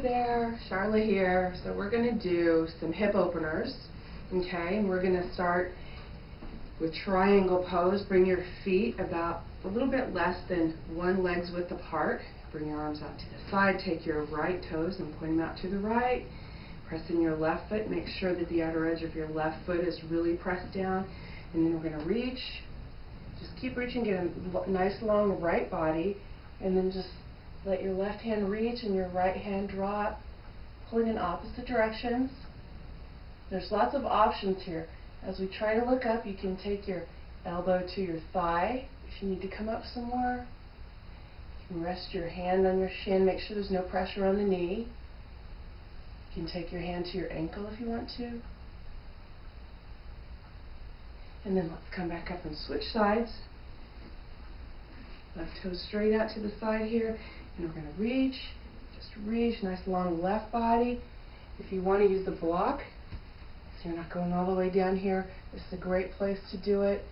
there, Charlotte here. So we're going to do some hip openers, okay? And we're going to start with triangle pose. Bring your feet about a little bit less than one leg's width apart. Bring your arms out to the side. Take your right toes and point them out to the right. Press in your left foot. Make sure that the outer edge of your left foot is really pressed down. And then we're going to reach. Just keep reaching. Get a nice long right body. And then just let your left hand reach and your right hand drop, pulling in opposite directions. There's lots of options here. As we try to look up, you can take your elbow to your thigh if you need to come up some more. You can rest your hand on your shin. Make sure there's no pressure on the knee. You can take your hand to your ankle if you want to. And then let's come back up and switch sides. Left toe straight out to the side here. And we're going to reach, just reach, nice long left body. If you want to use the block, so you're not going all the way down here, this is a great place to do it.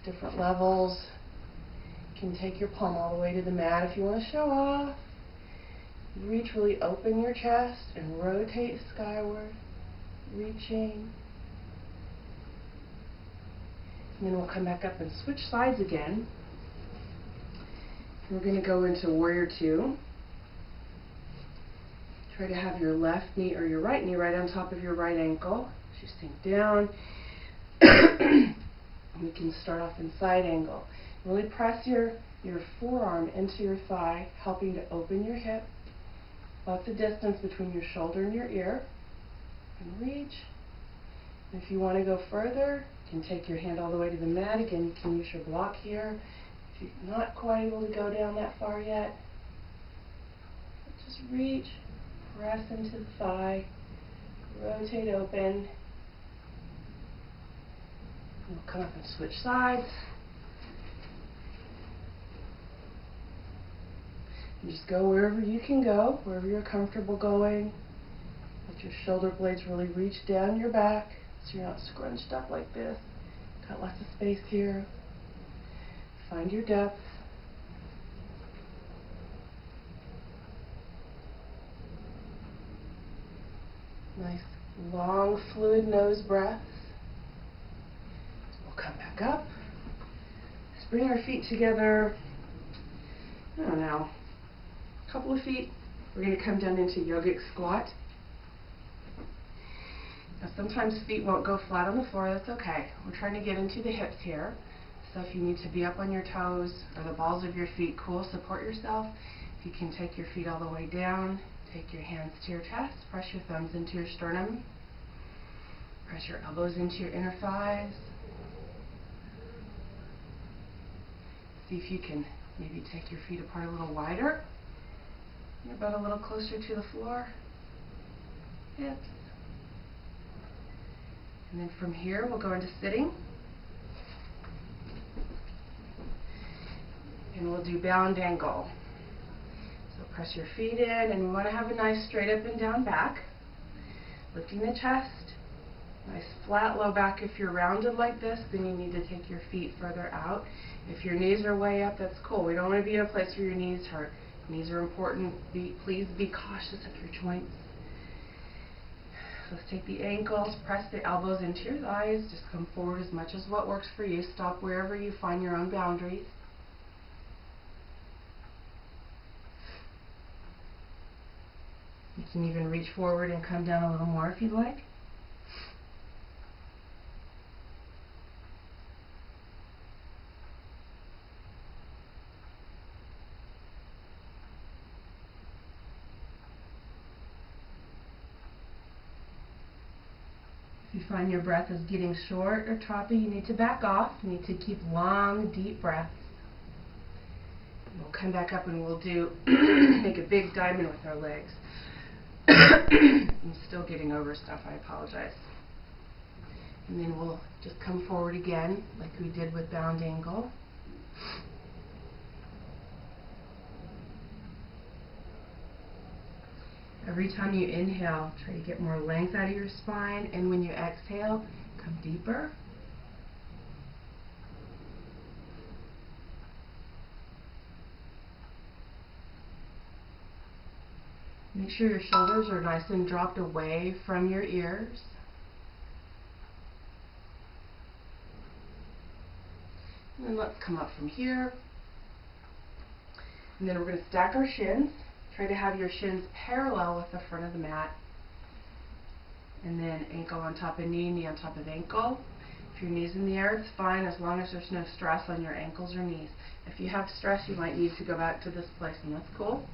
Different levels. You can take your palm all the way to the mat if you want to show off. Reach, really open your chest and rotate skyward, reaching. And then we'll come back up and switch sides again. We're going to go into Warrior 2. Try to have your left knee or your right knee right on top of your right ankle. As you sink down, we can start off in side angle. Really press your forearm into your thigh, helping to open your hip. Lots of distance between your shoulder and your ear. And reach. And if you want to go further, you can take your hand all the way to the mat. Again, you can use your block here. If you're not quite able to go down that far yet, just reach, press into the thigh, rotate open. We'll come up and switch sides. And just go wherever you can go, wherever you're comfortable going. Let your shoulder blades really reach down your back so you're not scrunched up like this. Got lots of space here. Find your depth. Nice, long, fluid nose breaths. We'll come back up. Just bring our feet together. I don't know, a couple of feet. We're going to come down into yogic squat. Now, sometimes feet won't go flat on the floor. That's okay. We're trying to get into the hips here. So if you need to be up on your toes or the balls of your feet, cool, support yourself. If you can take your feet all the way down, take your hands to your chest, press your thumbs into your sternum, press your elbows into your inner thighs. See if you can maybe take your feet apart a little wider, your butt a little closer to the floor, hips. And then from here, we'll go into sitting. And we'll do bound angle. So press your feet in, and we want to have a nice straight up and down back. Lifting the chest. Nice flat low back. If you're rounded like this, then you need to take your feet further out. If your knees are way up, that's cool. We don't want to be in a place where your knees hurt. Knees are important. Please be cautious of your joints. Let's take the ankles, press the elbows into your thighs. Just come forward as much as what works for you. Stop wherever you find your own boundaries. You can even reach forward and come down a little more if you'd like. If you find your breath is getting short or choppy, you need to back off. You need to keep long, deep breaths. We'll come back up and we'll do make a big diamond with our legs. I'm still getting over stuff, I apologize. And then we'll just come forward again like we did with bound angle. Every time you inhale, try to get more length out of your spine, and when you exhale, come deeper. Make sure your shoulders are nice and dropped away from your ears. And then let's come up from here. And then we're going to stack our shins. Try to have your shins parallel with the front of the mat. And then ankle on top of knee, knee on top of ankle. If your knee's in the air, it's fine as long as there's no stress on your ankles or knees. If you have stress, you might need to go back to this place, and that's cool.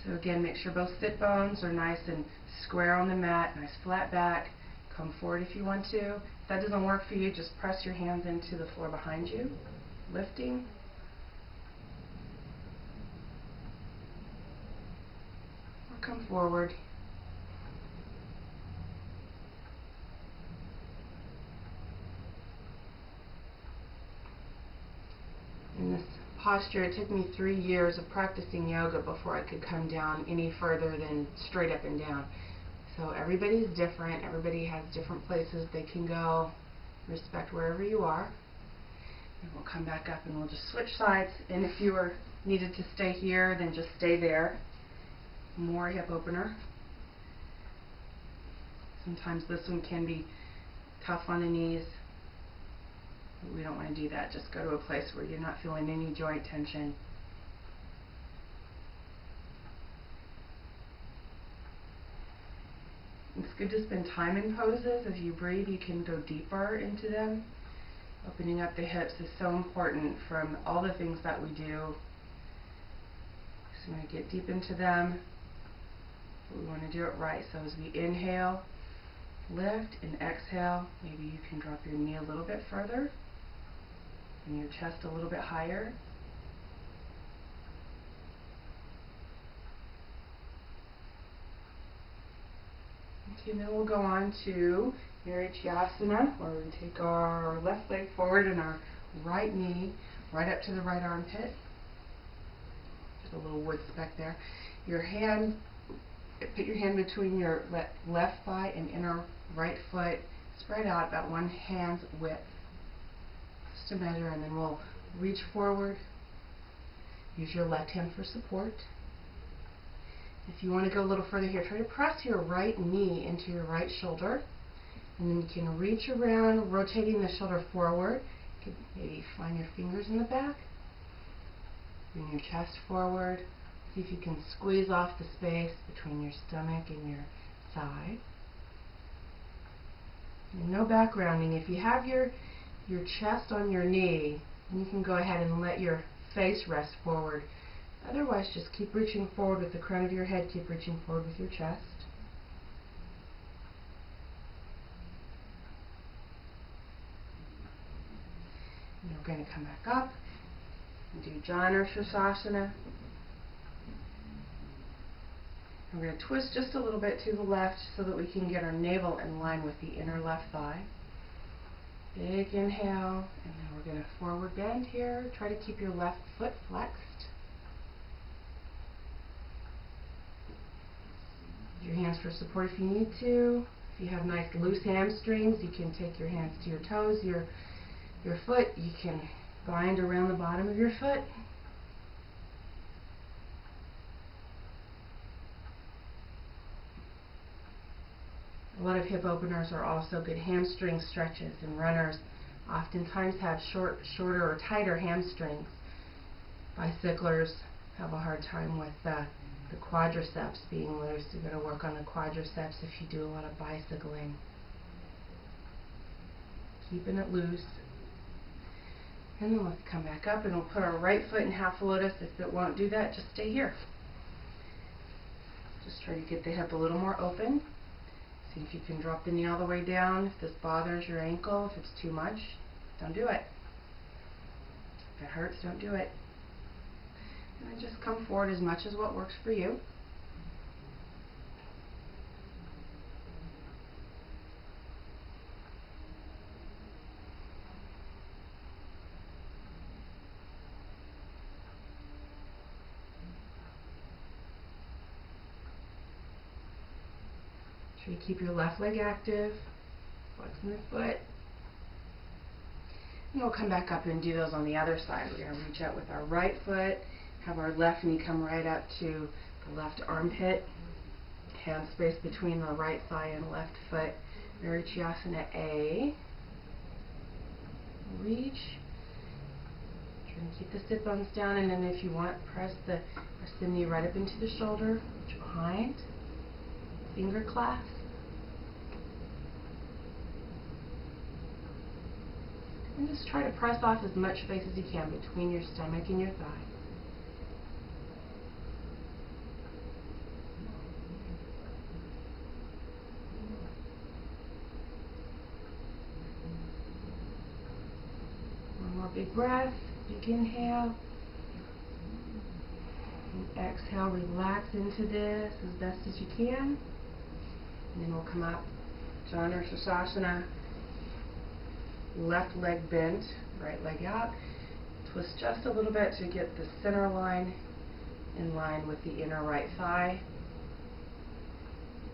So again, make sure both sit bones are nice and square on the mat, nice flat back. Come forward if you want to. If that doesn't work for you, just press your hands into the floor behind you, lifting. Or come forward. In this posture, it took me 3 years of practicing yoga before I could come down any further than straight up and down. So everybody's different. Everybody has different places they can go. Respect wherever you are. And we'll come back up and we'll just switch sides. And if you were needed to stay here, then just stay there. More hip opener. Sometimes this one can be tough on the knees. We don't want to do that. Just go to a place where you're not feeling any joint tension. It's good to spend time in poses. As you breathe, you can go deeper into them. Opening up the hips is so important from all the things that we do. So we want to get deep into them. But we want to do it right. So as we inhale, lift, and exhale, maybe you can drop your knee a little bit further and your chest a little bit higher. Okay, and then we'll go on to beginhip1, where we take our left leg forward and our right knee right up to the right armpit. Just a little wood speck there. Your hand, put your hand between your left thigh and inner right foot. Spread out about one hand's width. Just to measure, and then we'll reach forward. Use your left hand for support. If you want to go a little further here, try to press your right knee into your right shoulder. And then you can reach around, rotating the shoulder forward. You can maybe find your fingers in the back. Bring your chest forward. See if you can squeeze off the space between your stomach and your thigh. And no backgrounding. If you have your chest on your knee, then you can go ahead and let your face rest forward. Otherwise, just keep reaching forward with the crown of your head. Keep reaching forward with your chest. And we're going to come back up and do Janu Sirsasana. And we're going to twist just a little bit to the left so that we can get our navel in line with the inner left thigh. Big inhale, and then we're going to forward bend here. Try to keep your left foot flexed. Your hands for support if you need to. If you have nice loose hamstrings, you can take your hands to your toes. Your foot, you can bind around the bottom of your foot. A lot of hip openers are also good hamstring stretches, and runners oftentimes have shorter or tighter hamstrings. Bicyclers have a hard time with the quadriceps being loose. You've got to work on the quadriceps if you do a lot of bicycling. Keeping it loose. And then let's come back up and we'll put our right foot in half lotus. If it won't do that, just stay here. Just try to get the hip a little more open. See if you can drop the knee all the way down. If this bothers your ankle, if it's too much, don't do it. If it hurts, don't do it. And then just come forward as much as what works for you. Try to keep your left leg active, flexing the foot. And we'll come back up and do those on the other side. We're going to reach out with our right foot, have our left knee come right up to the left armpit, hand space between the right thigh and left foot. Marichiyasana A. Reach. Try and keep the sit bones down, and then if you want, press the knee right up into the shoulder, reach behind, finger clasp. And just try to press off as much space as you can between your stomach and your thigh. One more big breath. Big inhale. And exhale, relax into this as best as you can. And then we'll come up to Sursasana. Left leg bent, right leg out. Twist just a little bit to get the center line in line with the inner right thigh.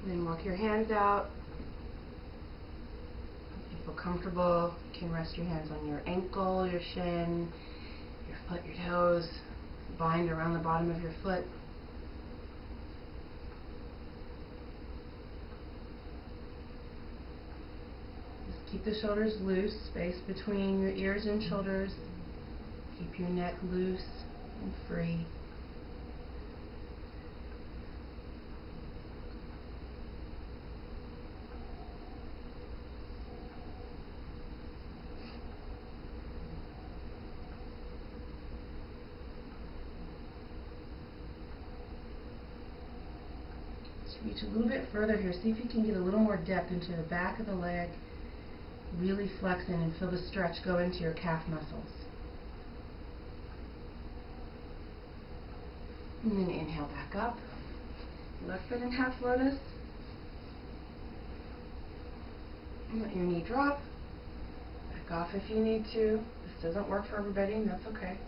And then walk your hands out. If you feel comfortable, you can rest your hands on your ankle, your shin, your foot, your toes. Bind around the bottom of your foot. Keep the shoulders loose, space between your ears and shoulders. Keep your neck loose and free. Just reach a little bit further here. See if you can get a little more depth into the back of the leg. Really flex in and feel the stretch go into your calf muscles. And then inhale back up. Left foot in half lotus. And let your knee drop. Back off if you need to. This doesn't work for everybody, and that's okay.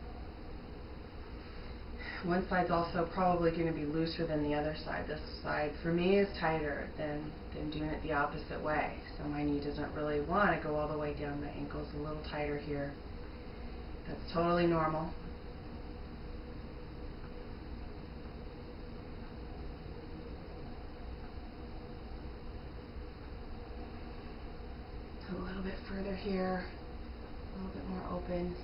One side's also probably going to be looser than the other side. This side, for me, is tighter than doing it the opposite way. So my knee doesn't really want to go all the way down. My ankle's a little tighter here. That's totally normal. A little bit further here, a little bit more open.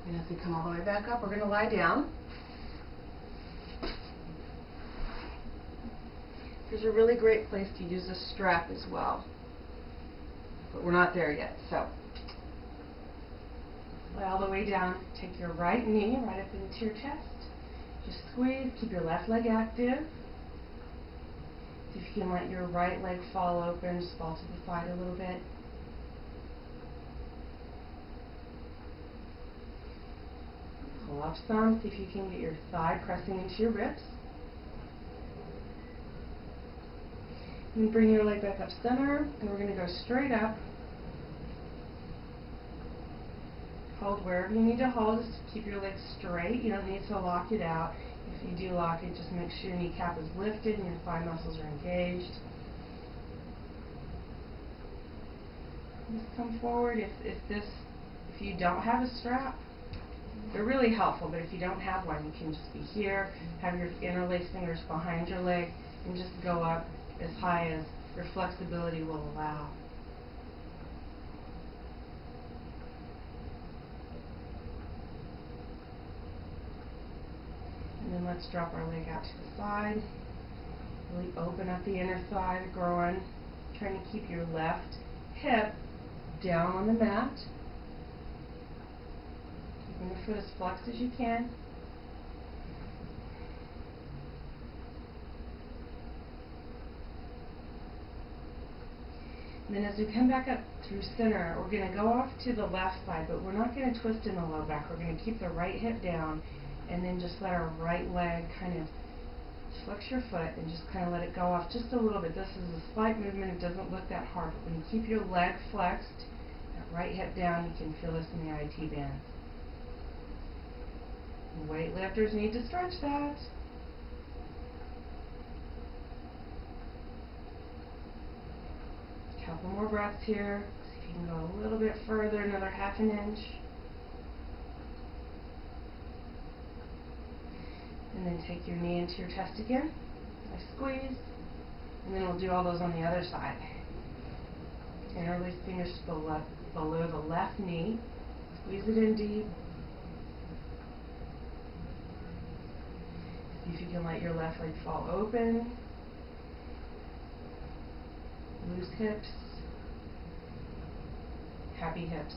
And as we come all the way back up, we're going to lie down. Here's a really great place to use a strap as well. But we're not there yet, so lie all the way down. Take your right knee right up into your chest. Just squeeze. Keep your left leg active. See if you can let your right leg fall open. Just fall to the side a little bit. Pull up some. See if you can get your thigh pressing into your ribs. And bring your leg back up center, and we're going to go straight up. Hold wherever you need to hold. Just keep your legs straight. You don't need to lock it out. If you do lock it, just make sure your kneecap is lifted and your thigh muscles are engaged. Just come forward. If you don't have a strap, they're really helpful, but if you don't have one, you can just be here, have your interlaced fingers behind your leg, and just go up as high as your flexibility will allow. And then let's drop our leg out to the side. Really open up the inner thigh, the groin. Trying to keep your left hip down on the mat. Keeping the foot as flexed as you can. And then as we come back up through center, we're going to go off to the left side, but we're not going to twist in the low back. We're going to keep the right hip down and then just let our right leg kind of flex your foot and just kind of let it go off just a little bit. This is a slight movement. It doesn't look that hard, but when you keep your leg flexed, that right hip down, you can feel this in the IT band. Weightlifters need to stretch that. couple more breaths here. See if you can go a little bit further, another ½ inch. And then take your knee into your chest again. Nice squeeze. And then we'll do all those on the other side. Interlace fingers below the left knee. Squeeze it in deep. See if you can let your left leg fall open. Loose hips. Happy hips.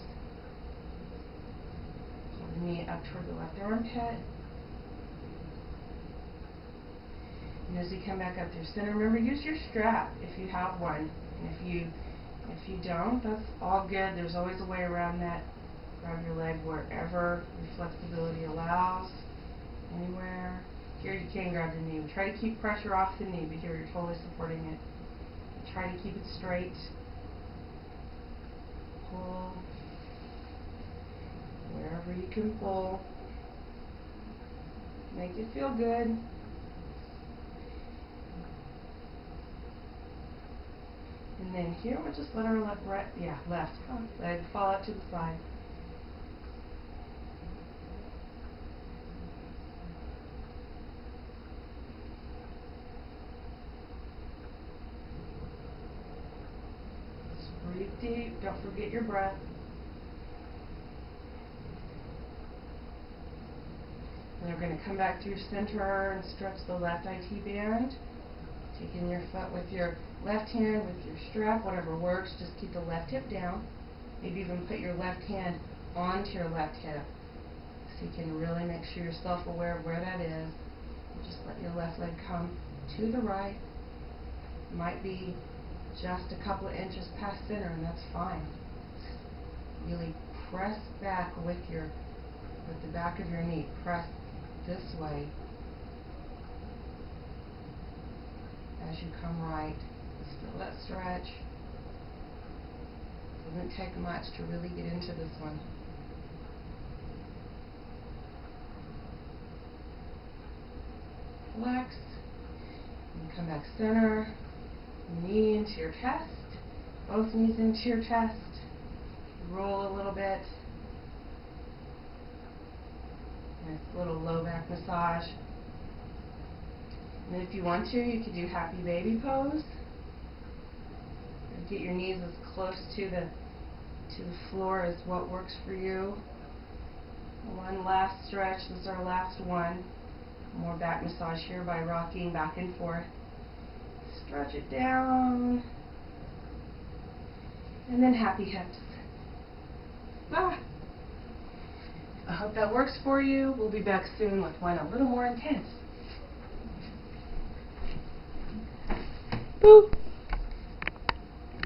Pull the knee up toward the left armpit. And as you come back up through center, remember, use your strap if you have one. And if you don't, that's all good. There's always a way around that. Grab your leg wherever your flexibility allows. Anywhere. Here you can grab the knee. Try to keep pressure off the knee, but here you're totally supporting it. Try to keep it straight. Pull. Wherever you can pull. Make it feel good. And then here we'll just let our left leg fall out to the side. Just breathe deep. Don't forget your breath. And we're going to come back through center and stretch the left IT band. Taking your foot with your left hand, with your strap, whatever works. Just keep the left hip down. Maybe even put your left hand onto your left hip. So you can really make sure you're self-aware of where that is. Just let your left leg come to the right. Might be just a couple of inches past center, and that's fine. Really press back with the back of your knee. Press this way. As you come right, just feel that stretch. Doesn't take much to really get into this one. Relax. And come back center. Knee into your chest. Both knees into your chest. Roll a little bit. Nice little low back massage. And if you want to, you could do happy baby pose. Get your knees as close to the floor as what works for you. One last stretch. This is our last one. More back massage here by rocking back and forth. Stretch it down. And then happy hips. Ah. I hope that works for you. We'll be back soon with one a little more intense. Boop.